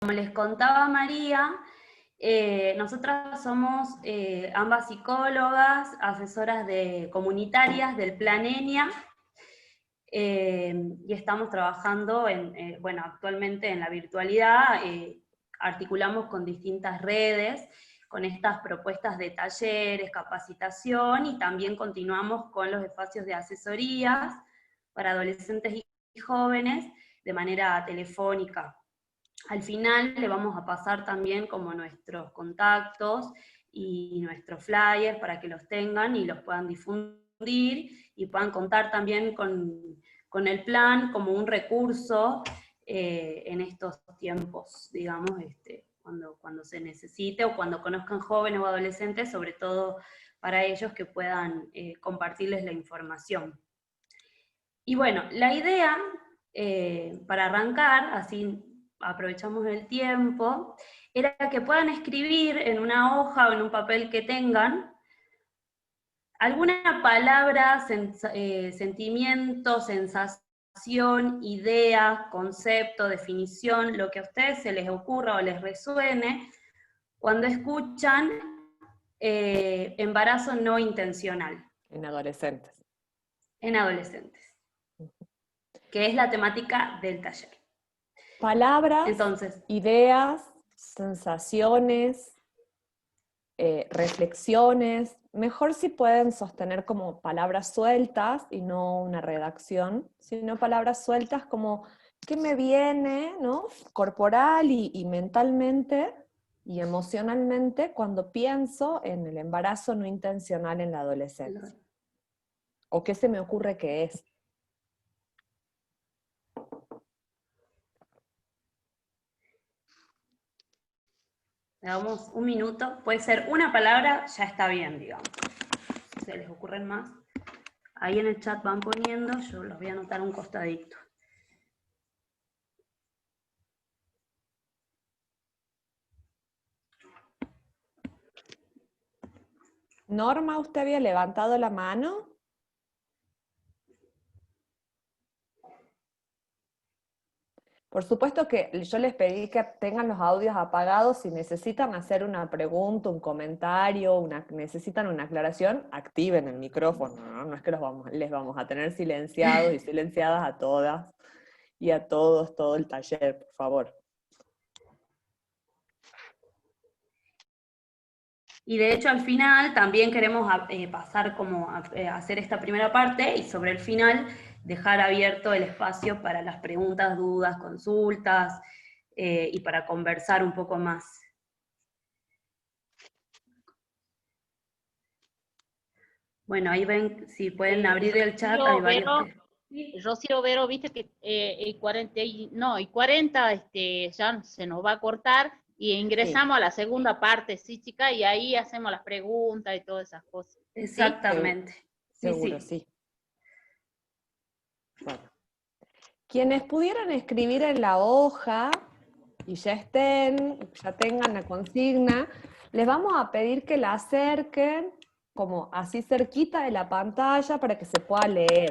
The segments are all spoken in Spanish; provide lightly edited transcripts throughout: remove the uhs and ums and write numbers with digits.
como les contaba María, nosotras somos ambas psicólogas, asesoras comunitarias del Plan ENIA, y estamos trabajando bueno, actualmente en la virtualidad, articulamos con distintas redes, con estas propuestas de talleres, capacitación, y también continuamos con los espacios de asesorías para adolescentes y jóvenes de manera telefónica. Al final le vamos a pasar también como nuestros contactos y nuestros flyers para que los tengan y los puedan difundir y puedan contar también con el plan como un recurso en estos tiempos, digamos, cuando se necesite o cuando conozcan jóvenes o adolescentes, sobre todo para ellos que puedan compartirles la información. Y bueno, la idea, para arrancar, así aprovechamos el tiempo, era que puedan escribir en una hoja o en un papel que tengan alguna palabra, sentimiento, sensación, idea, concepto, definición, lo que a ustedes se les ocurra o les resuene cuando escuchan embarazo no intencional. En adolescentes. En adolescentes. Que es la temática del taller. Palabras, entonces, ideas, sensaciones, reflexiones, mejor si pueden sostener como palabras sueltas y no una redacción, sino palabras sueltas como qué me viene, ¿no? Corporal y mentalmente y emocionalmente cuando pienso en el embarazo no intencional en la adolescencia. ¿O qué se me ocurre que es? le damos un minuto, puede ser una palabra, ya está bien, digamos. Si se les ocurren más, ahí en el chat van poniendo, yo los voy a anotar un costadito. Norma, ¿usted había levantado la mano? Por supuesto que yo les pedí que tengan los audios apagados. Si necesitan hacer una pregunta, un comentario, necesitan una aclaración, activen el micrófono, ¿no? No es que les vamos a tener silenciados y silenciadas a todas y a todos todo el taller, por favor. Y de hecho al final también queremos pasar como a hacer esta primera parte y sobre el final dejar abierto el espacio para las preguntas, dudas, consultas y para conversar un poco más. Bueno, ahí ven, si pueden abrir el chat, hay varios que... Rocío Vero, viste que el 40, y 40 ya se nos va a cortar y ingresamos a la segunda parte, ¿sí, chica? Y ahí hacemos las preguntas y todas esas cosas. Exactamente. ¿Sí? Seguro, sí. Bueno. Quienes pudieran escribir en la hoja y ya tengan la consigna, les vamos a pedir que la acerquen como así cerquita de la pantalla para que se pueda leer.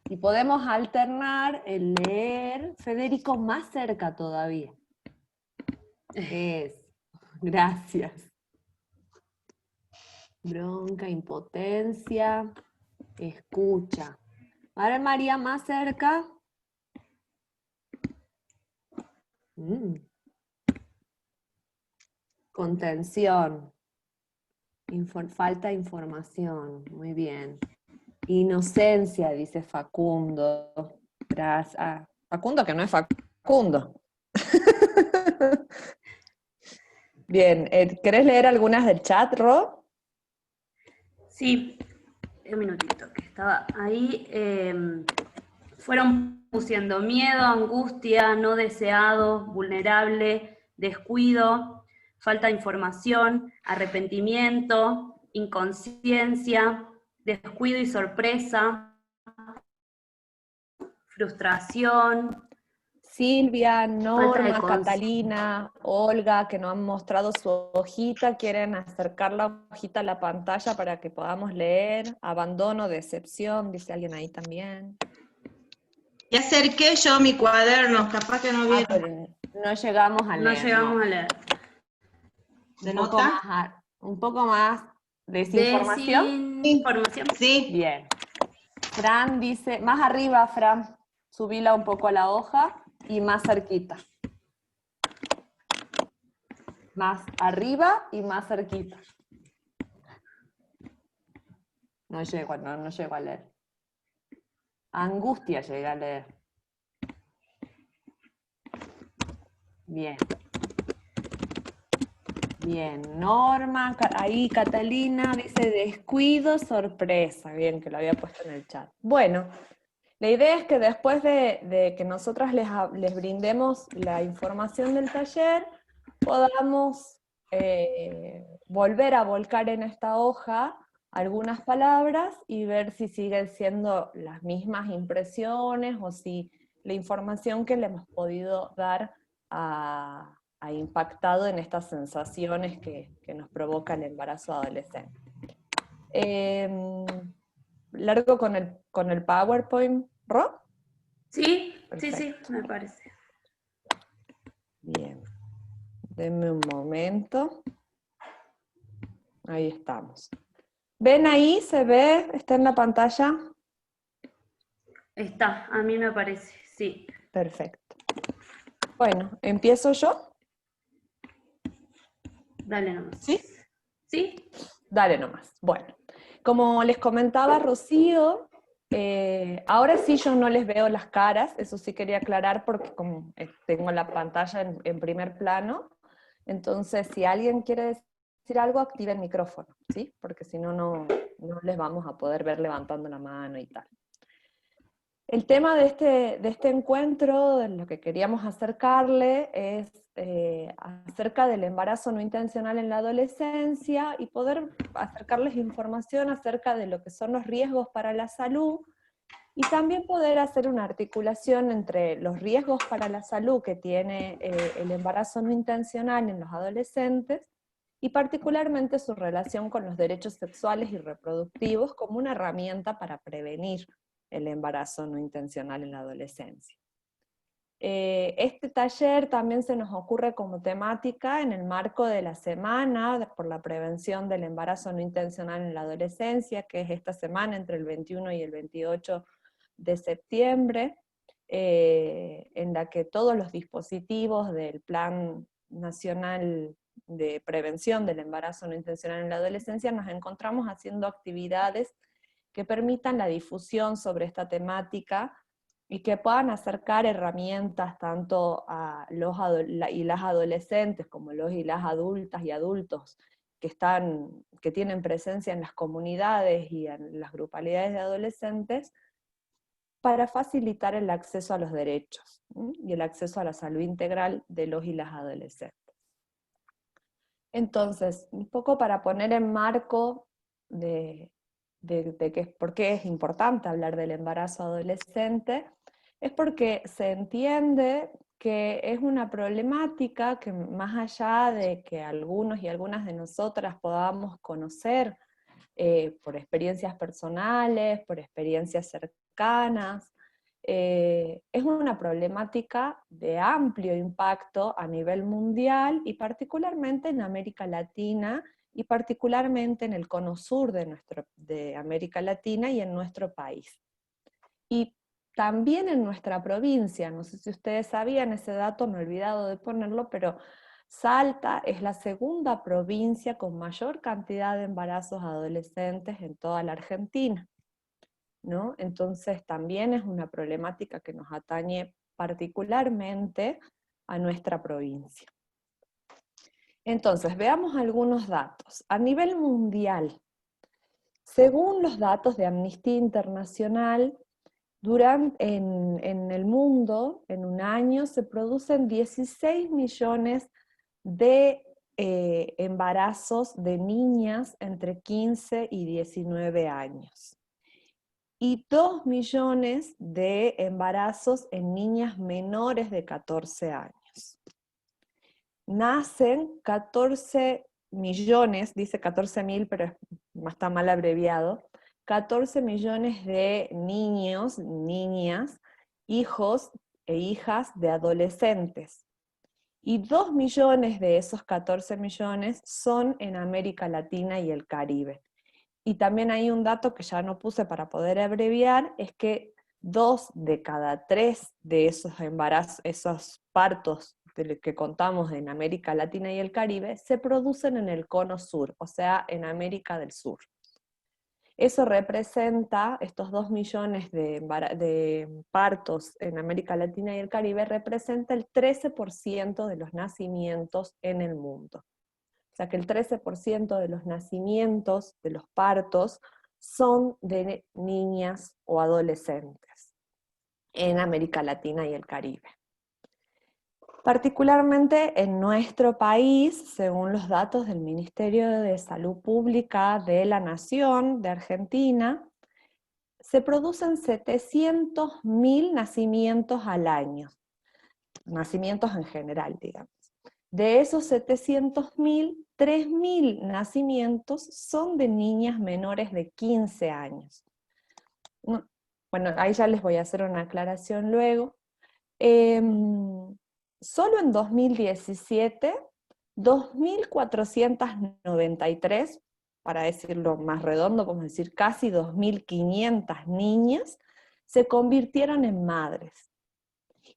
Y podemos alternar el leer, Federico, más cerca todavía. Gracias. Bronca, impotencia, escucha. Ahora María, más cerca. Contención. Falta de información. Muy bien. Inocencia, dice Facundo. Gracias. Facundo, que no es Facundo. Bien, ¿querés leer algunas del chat, Ro? Sí, un minutito, que estaba ahí. Fueron pusiendo miedo, angustia, no deseado, vulnerable, descuido, falta de información, arrepentimiento, inconsciencia, descuido y sorpresa, frustración. Silvia, Norma, Catalina, Olga, que nos han mostrado su hojita, quieren acercar la hojita a la pantalla para que podamos leer. Abandono, decepción, dice alguien ahí también. Y acerqué yo mi cuaderno, capaz que no vieron. No llegamos a No leer. llegamos a leer. ¿Se Un poco nota? más, un poco más. ¿Desinformación? Desinformación. Sí. Bien. Fran dice, más arriba, Fran, subila un poco a la hoja y más cerquita. Más arriba y más cerquita. No llego a leer. Angustia llega a leer. Bien. Bien, Norma, ahí Catalina dice descuido, sorpresa. Bien, que lo había puesto en el chat. Bueno, la idea es que después de que nosotras les brindemos la información del taller, podamos volver a volcar en esta hoja algunas palabras y ver si siguen siendo las mismas impresiones o si la información que le hemos podido dar ha impactado en estas sensaciones que nos provoca el embarazo adolescente. ¿Largo con el PowerPoint, Ro? Sí, Perfecto. sí, me parece. Bien. Denme un momento. Ahí estamos. ¿Ven ahí? ¿Se ve? ¿Está en la pantalla? Está, a mí me parece, sí. Perfecto. Bueno, ¿empiezo yo? Dale nomás. ¿Sí? ¿Sí? Dale nomás. Bueno, como les comentaba Rocío, ahora sí yo no les veo las caras, eso sí quería aclarar porque como tengo la pantalla en primer plano, entonces si alguien quiere decir algo, active el micrófono, ¿sí? Porque si no, no les vamos a poder ver levantando la mano y tal. El tema de este encuentro, de lo que queríamos acercarle, es acerca del embarazo no intencional en la adolescencia y poder acercarles información acerca de lo que son los riesgos para la salud y también poder hacer una articulación entre los riesgos para la salud que tiene el embarazo no intencional en los adolescentes y particularmente su relación con los derechos sexuales y reproductivos como una herramienta para prevenir el embarazo no intencional en la adolescencia. Este taller también se nos ocurre como temática en el marco de la Semana por la Prevención del Embarazo No Intencional en la Adolescencia, que es esta semana entre el 21 y el 28 de septiembre, en la que todos los dispositivos del Plan Nacional de Prevención del Embarazo No Intencional en la Adolescencia nos encontramos haciendo actividades que permitan la difusión sobre esta temática y que puedan acercar herramientas tanto a los y las adolescentes como los y las adultas y adultos que tienen presencia en las comunidades y en las grupalidades de adolescentes para facilitar el acceso a los derechos y el acceso a la salud integral de los y las adolescentes. Entonces, un poco para poner en marco de por qué es importante hablar del embarazo adolescente, es porque se entiende que es una problemática que más allá de que algunos y algunas de nosotras podamos conocer por experiencias personales, por experiencias cercanas, es una problemática de amplio impacto a nivel mundial y particularmente en América Latina y particularmente en el cono sur de América Latina y en nuestro país. Y también en nuestra provincia, no sé si ustedes sabían ese dato, me he olvidado de ponerlo, pero Salta es la segunda provincia con mayor cantidad de embarazos adolescentes en toda la Argentina, ¿no? Entonces también es una problemática que nos atañe particularmente a nuestra provincia. Entonces, veamos algunos datos. A nivel mundial, según los datos de Amnistía Internacional, en el mundo, en un año, se producen 16 millones de embarazos de niñas entre 15 y 19 años. Y 2 millones de embarazos en niñas menores de 14 años. Nacen 14 millones, dice 14.000, pero está mal abreviado, 14 millones de niños, niñas, hijos e hijas de adolescentes. y 2 millones de esos 14 millones son en América Latina y el Caribe. Y también hay un dato que ya no puse para poder abreviar, es que 2 de cada 3 de esos embarazos, esos partos de los que contamos en América Latina y el Caribe, se producen en el cono sur, o sea, en América del Sur. Eso representa, estos 2 millones de partos en América Latina y el Caribe, representa el 13% de los nacimientos en el mundo. O sea que el 13% de los nacimientos, de los partos, son de niñas o adolescentes en América Latina y el Caribe. Particularmente en nuestro país, según los datos del Ministerio de Salud Pública de la Nación de Argentina, se producen 700.000 nacimientos al año, nacimientos en general, digamos. De esos 700.000, 3.000 nacimientos son de niñas menores de 15 años. Bueno, ahí ya les voy a hacer una aclaración luego. Solo en 2017, 2.493, para decirlo más redondo, podemos decir casi 2.500 niñas, se convirtieron en madres.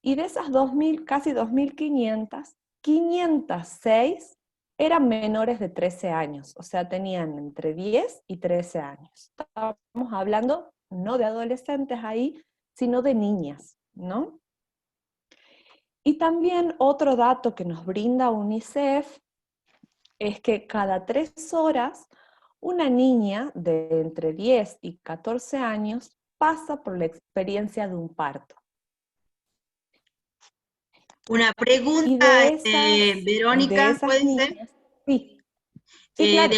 Y de esas 2.000, casi 2.500, 506 eran menores de 13 años, o sea, tenían entre 10 y 13 años. Estamos hablando no de adolescentes ahí, sino de niñas, ¿no? Y también otro dato que nos brinda UNICEF es que cada 3 horas una niña de entre 10 y 14 años pasa por la experiencia de un parto. Una Y pregunta, de Verónica, esas ¿puede ser? niñas, sí, claro.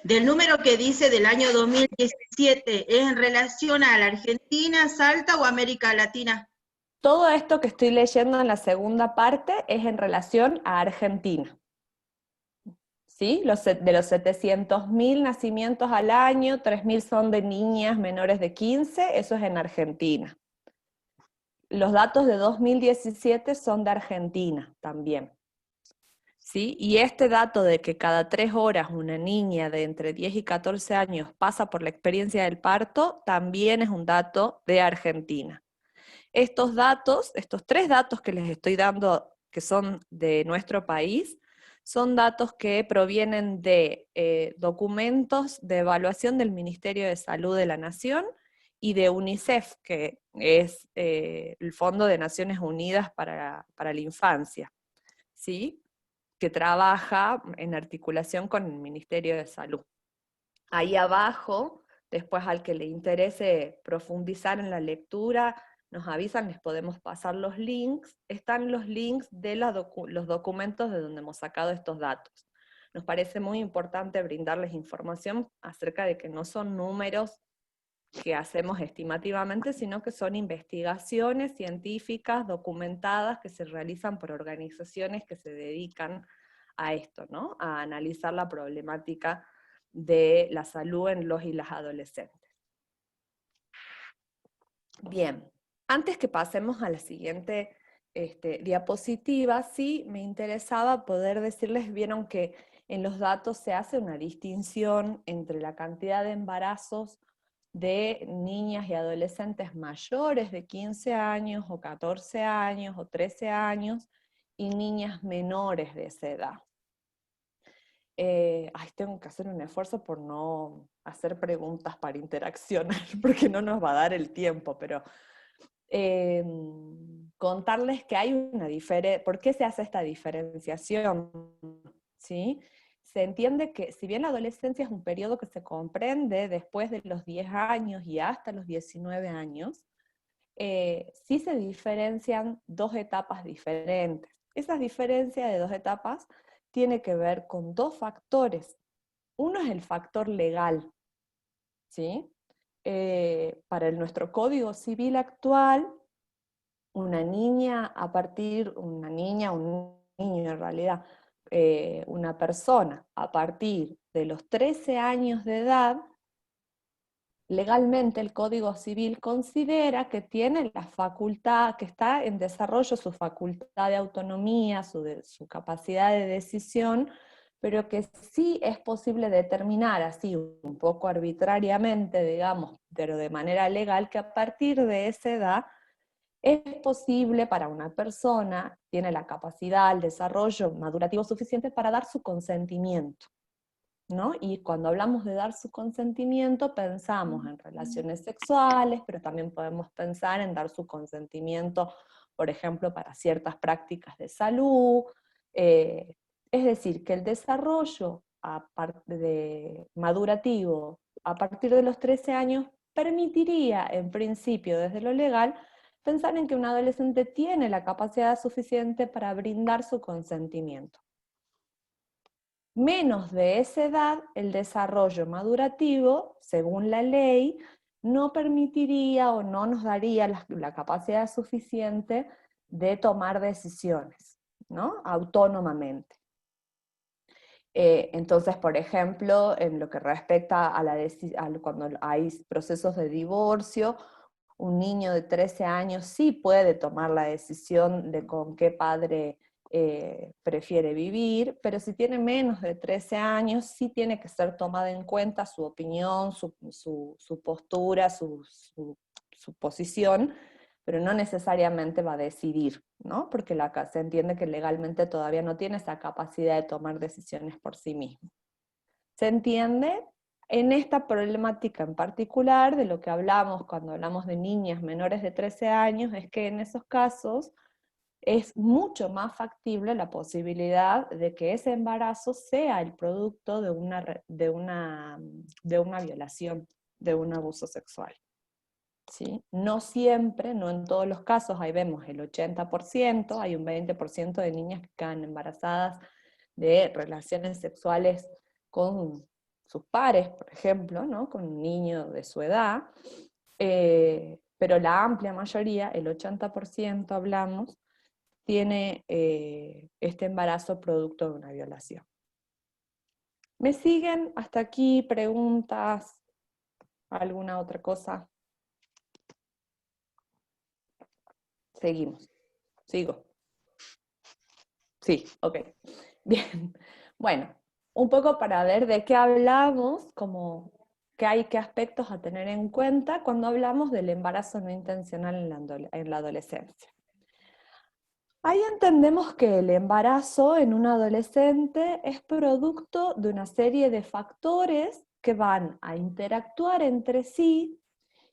Del número que dice del año 2017, ¿es en relación a la Argentina, Salta o América Latina? Todo esto que estoy leyendo en la segunda parte es en relación a Argentina. ¿Sí? De los 700.000 nacimientos al año, 3.000 son de niñas menores de 15, eso es en Argentina. Los datos de 2017 son de Argentina también. ¿Sí? Y este dato de que cada 3 horas una niña de entre 10 y 14 años pasa por la experiencia del parto, también es un dato de Argentina. Estos datos, estos 3 datos que les estoy dando, que son de nuestro país, son datos que provienen de documentos de evaluación del Ministerio de Salud de la Nación y de UNICEF, que es el Fondo de Naciones Unidas para la Infancia, ¿sí? Que trabaja en articulación con el Ministerio de Salud. Ahí abajo, después al que le interese profundizar en la lectura, nos avisan, les podemos pasar los links. Están los links de los documentos de donde hemos sacado estos datos. Nos parece muy importante brindarles información acerca de que no son números que hacemos estimativamente, sino que son investigaciones científicas documentadas que se realizan por organizaciones que se dedican a esto, ¿no? A analizar la problemática de la salud en los y las adolescentes. Bien, antes que pasemos a la siguiente diapositiva, sí me interesaba poder decirles, vieron que en los datos se hace una distinción entre la cantidad de embarazos de niñas y adolescentes mayores de 15 años, o 14 años, o 13 años, y niñas menores de esa edad. Tengo que hacer un esfuerzo por no hacer preguntas para interaccionar, porque no nos va a dar el tiempo, pero contarles que hay una diferencia. ¿Por qué se hace esta diferenciación? ¿Sí? Se entiende que si bien la adolescencia es un periodo que se comprende después de los 10 años y hasta los 19 años, sí se diferencian 2 etapas diferentes. Esas diferencias de 2 etapas tiene que ver con 2 factores. Uno es el factor legal, ¿sí? Para nuestro Código Civil actual, una niña, un niño en realidad, una persona a partir de los 13 años de edad, legalmente el Código Civil considera que tiene la facultad, que está en desarrollo su facultad de autonomía, su capacidad de decisión, pero que sí es posible determinar así un poco arbitrariamente, digamos, pero de manera legal, que a partir de esa edad es posible para una persona, tiene la capacidad, el desarrollo madurativo suficiente para dar su consentimiento, ¿no? Y cuando hablamos de dar su consentimiento, pensamos en relaciones sexuales, pero también podemos pensar en dar su consentimiento, por ejemplo, para ciertas prácticas de salud. Es decir, que el desarrollo madurativo a partir de los 13 años permitiría, en principio, desde lo legal, pensar en que un adolescente tiene la capacidad suficiente para brindar su consentimiento. Menos de esa edad, el desarrollo madurativo, según la ley, no permitiría o no nos daría la capacidad suficiente de tomar decisiones, ¿no? Autónomamente. Entonces, por ejemplo, en lo que respecta a cuando hay procesos de divorcio, un niño de 13 años sí puede tomar la decisión de con qué padre prefiere vivir, pero si tiene menos de 13 años, sí tiene que ser tomada en cuenta su opinión, su postura, su posición, pero no necesariamente va a decidir, ¿no? Porque se entiende que legalmente todavía no tiene esa capacidad de tomar decisiones por sí mismo. ¿Se entiende? En esta problemática en particular, de lo que hablamos cuando hablamos de niñas menores de 13 años, es que en esos casos es mucho más factible la posibilidad de que ese embarazo sea el producto de una violación, de un abuso sexual. ¿Sí? No siempre, no en todos los casos, ahí vemos el 80%, hay un 20% de niñas que quedan embarazadas de relaciones sexuales con sus pares, por ejemplo, ¿no? Con un niño de su edad, pero la amplia mayoría, el 80% hablamos, tiene este embarazo producto de una violación. ¿Me siguen hasta aquí? ¿Preguntas? ¿Alguna otra cosa? Seguimos. ¿Sigo? Sí, ok. Bien. Bueno, un poco para ver de qué hablamos, como qué aspectos a tener en cuenta cuando hablamos del embarazo no intencional en la adolescencia. Ahí entendemos que el embarazo en un adolescente es producto de una serie de factores que van a interactuar entre sí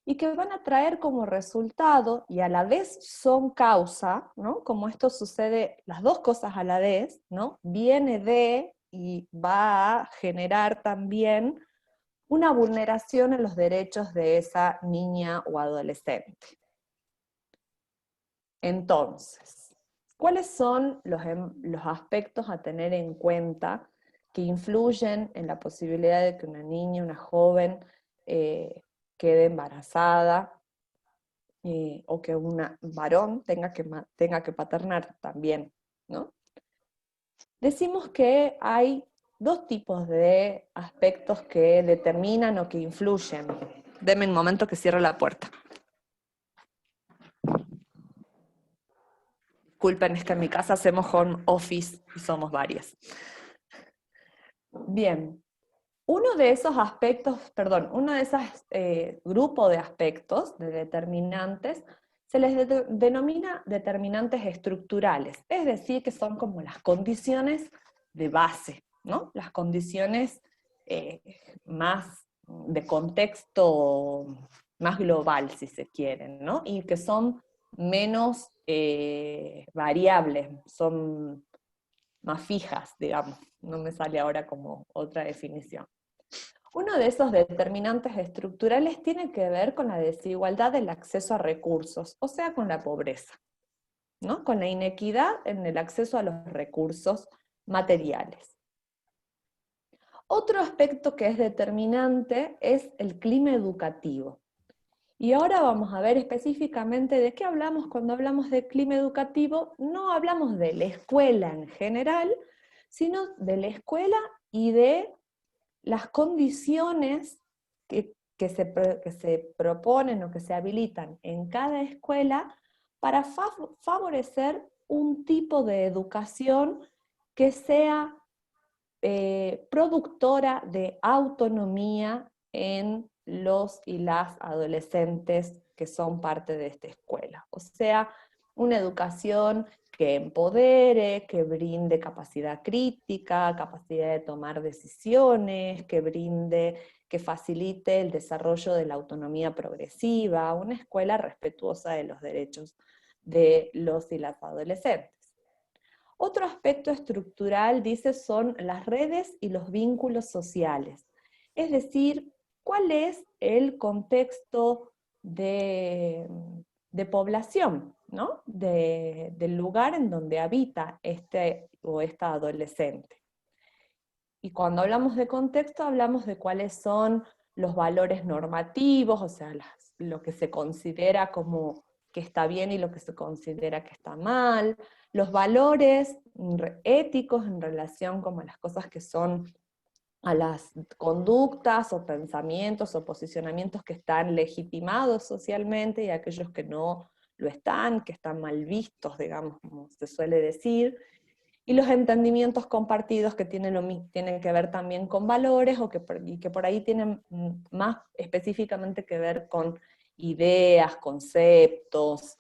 y que van a traer como resultado, y a la vez son causa, ¿no? Como esto sucede, las dos cosas a la vez, ¿no? Viene de y va a generar también una vulneración en los derechos de esa niña o adolescente. Entonces, ¿cuáles son los aspectos a tener en cuenta que influyen en la posibilidad de que una niña, una joven, quede embarazada, o que un varón tenga que paternar también, ¿no? Decimos que hay dos tipos de aspectos que determinan o que influyen. Denme un momento que cierre la puerta. Disculpen, es que en mi casa hacemos home office y somos varias. Bien. Uno de esos grupo de aspectos, de determinantes, se les denomina determinantes estructurales, es decir, que son como las condiciones de base, ¿no? Las condiciones más de contexto más global, si se quieren, ¿no? Y que son menos variables, son más fijas, digamos. No me sale ahora como otra definición. Uno de esos determinantes estructurales tiene que ver con la desigualdad del acceso a recursos, o sea, con la pobreza, ¿no? Con la inequidad en el acceso a los recursos materiales. Otro aspecto que es determinante es el clima educativo. Y ahora vamos a ver específicamente de qué hablamos cuando hablamos de clima educativo. No hablamos de la escuela en general, sino de la escuela y de las condiciones que se proponen o que se habilitan en cada escuela para favorecer un tipo de educación que sea productora de autonomía en los y las adolescentes que son parte de esta escuela. O sea, una educación que empodere, que brinde capacidad crítica, capacidad de tomar decisiones, que facilite el desarrollo de la autonomía progresiva, una escuela respetuosa de los derechos de los y las adolescentes. Otro aspecto estructural, dice, son las redes y los vínculos sociales. Es decir, cuál es el contexto de población, ¿no? Del lugar en donde habita este o esta adolescente. Y cuando hablamos de contexto, hablamos de cuáles son los valores normativos, o sea, lo que se considera como que está bien y lo que se considera que está mal, los valores éticos en relación como a las cosas que son a las conductas o pensamientos o posicionamientos que están legitimados socialmente y aquellos que no lo están, que están mal vistos, digamos, como se suele decir, y los entendimientos compartidos que tienen que ver también con valores y que por ahí tienen más específicamente que ver con ideas, conceptos,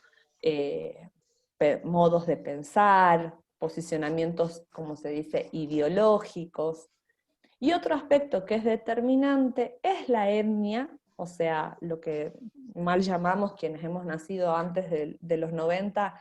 modos de pensar, posicionamientos, como se dice, ideológicos. Y otro aspecto que es determinante es la etnia, o sea, lo que mal llamamos quienes hemos nacido antes de los 90,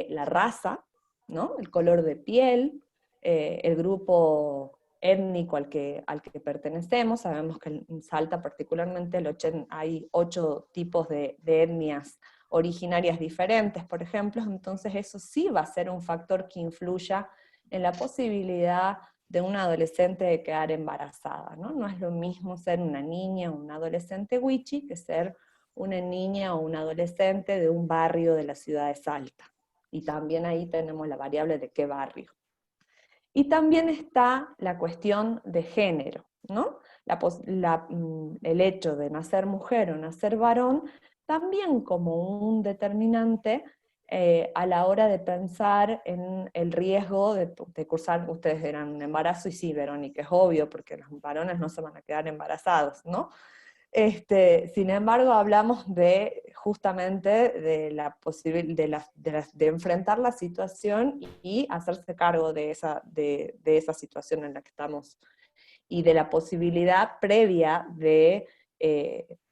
la raza, ¿no? El color de piel, el grupo étnico al que pertenecemos. Sabemos que en Salta particularmente hay 8 tipos de etnias originarias diferentes, por ejemplo, entonces eso sí va a ser un factor que influya en la posibilidad de una adolescente de quedar embarazada, ¿no? No es lo mismo ser una niña o un adolescente wichi que ser una niña o un adolescente de un barrio de la ciudad de Salta. Y también ahí tenemos la variable de qué barrio. Y también está la cuestión de género, ¿no? El hecho de nacer mujer o nacer varón, también como un determinante a la hora de pensar en el riesgo de cursar, ustedes dirán, un embarazo, y sí, Verónica, es obvio, porque los varones no se van a quedar embarazados, ¿no? Sin embargo, hablamos justamente de enfrentar la situación y hacerse cargo de esa situación en la que estamos, y de la posibilidad previa de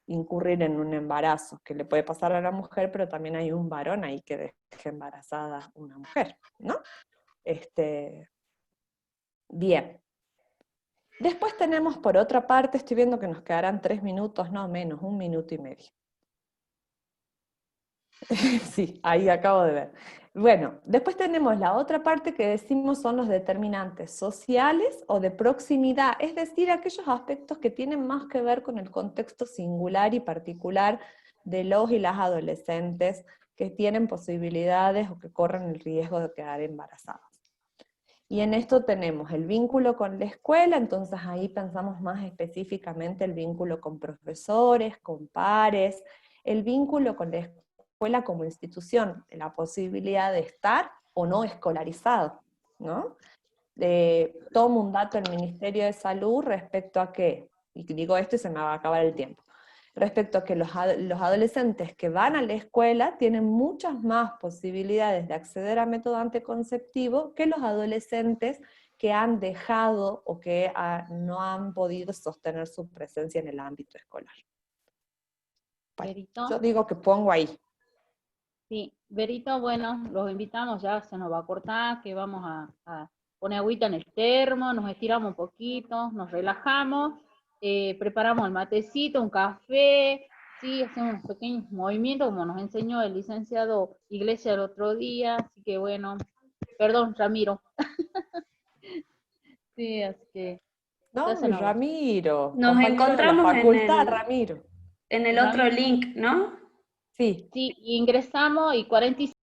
incurrir en un embarazo, que le puede pasar a la mujer, pero también hay un varón ahí que deje embarazada a una mujer, ¿no? Bien. Después tenemos, por otra parte, estoy viendo que nos quedarán 3 minutos, no menos, 1 minuto y medio. Sí, ahí acabo de ver. Bueno, después tenemos la otra parte que decimos son los determinantes sociales o de proximidad, es decir, aquellos aspectos que tienen más que ver con el contexto singular y particular de los y las adolescentes que tienen posibilidades o que corren el riesgo de quedar embarazadas. Y en esto tenemos el vínculo con la escuela, entonces ahí pensamos más específicamente el vínculo con profesores, con pares, el vínculo con la escuela como institución, la posibilidad de estar o no escolarizado, ¿no? Tomo un dato del Ministerio de Salud respecto a que, y digo esto y se me va a acabar el tiempo, respecto a que los adolescentes que van a la escuela tienen muchas más posibilidades de acceder a método anticonceptivo que los adolescentes que han dejado o que no han podido sostener su presencia en el ámbito escolar. Bueno, yo digo que pongo ahí. Sí, Berito, bueno, los invitamos, ya se nos va a cortar, que vamos a poner agüita en el termo, nos estiramos un poquito, nos relajamos, preparamos el matecito, un café, sí, hacemos unos pequeños movimientos como nos enseñó el licenciado Iglesia el otro día, así que bueno, perdón, Ramiro. Sí, así que... No, Ramiro, Nos compañero encontramos de la facultad, Ramiro. en el otro link, ¿no? Sí. Sí, ingresamos y 45